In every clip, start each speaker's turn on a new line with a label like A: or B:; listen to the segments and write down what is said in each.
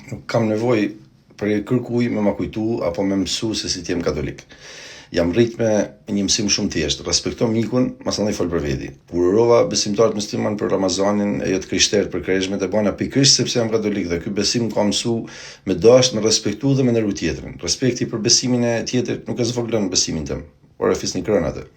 A: Nuk kam nevojë për kërkuj me ma kujtu apo me mësu se si t'jem katolik. Jam rrit me një mësim shumë thjesht, respekto mikun, mas ndaj fol për veti. Urërova besimtarët musliman për Ramazanin e jo të krishterët për Kreshmet e bana pikërisht sepse jam katolik dhe ky besim ka mësu me dashur, me respektu dhe me nderu tjetrin. Respekti për besimin e tjetrit nuk e zvogëlon besimin tim, por e fisni krën atë.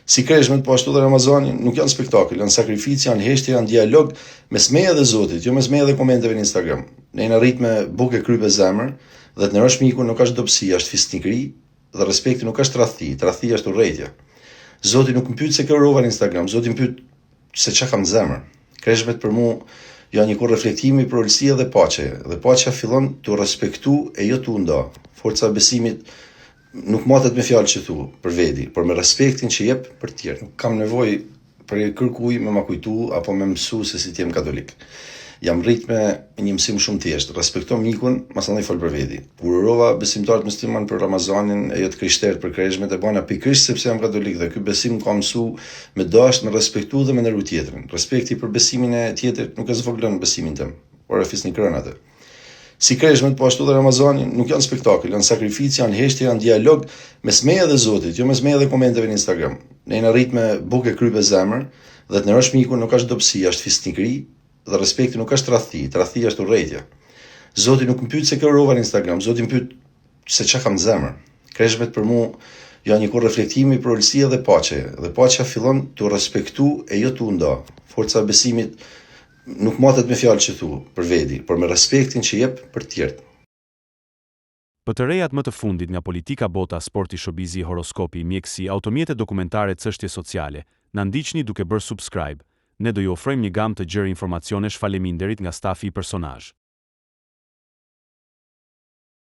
A: Si Kreshmet, po ashtu dhe Ramazani nuk janë spektakël, janë sakrificë, janë heshtje, janë dialog mes meje dhe Zotit, jo mes meje dhe komenteve në Instagram. Ne jena rrit me bukë e krype zemër, dhe të nderosh mikun nuk është dobësi, është fisnikëri, dhe respekti nuk është tradhti është urrëtia. Zoti nuk më pyet se urova në Instagram, Zoti më pyet se çka kam në zemër. Kreshmet për mua janë një kur reflektimi për ulësia dhe paqe, dhe paqja fillon të respektu e jo të nda. Forca e besimit nuk matet me fjalë që thu për veti, por me respektin që jep për të tjerë. Nuk kam nevojë për kërkuj me ma kujtu apo me mësu se si t'jem katolik. Jam rrit me një mësim shumë thjesht, respekto mikun, mas ndaj fol për veti. Urërova besimtarët musliman për Ramazanin e jo të krishterët për Kreshmet e bana pikërisht sepse jam katolik dhe ky besim ka mësu me dashur, me respektu dhe me nderu tjetrin. Respekti për besimin e tjetrit nuk e zvogëlon besimin tim, por e fisni krën atë. Si Kreshmet, po ashtu dhe Ramazani nuk janë spektakël, janë sakrificë, janë heshtje, janë dialog mes meje dhe Zotit, jo mes meje dhe komenteve në Instagram. Ne jena rrit me bukë e krype zemër, dhe të nderosh mikun nuk është dobësi, është fisnikëri, dhe respekti nuk është tradhti është urrëtia. Zoti nuk më pyet se urova në Instagram, Zoti më pyet se çka kam në zemër. Kreshmet për mua janë një kur reflektimi për ulësia dhe paqja fillon të respektu e jo të nda. Forca e besimit nuk matet me fjalë që thu për veti, por me respektin që jep për të tjerë.
B: Për të rejat më të fundit nga politika, bota, sporti, shobizi, horoskopi, mjekësi, automjete, dokumentare, çështje sociale, na ndiqni duke bërë subscribe. Ne do ju ofrojmë një gamë të gjerë informacionesh faleminderit nga stafi i personazh.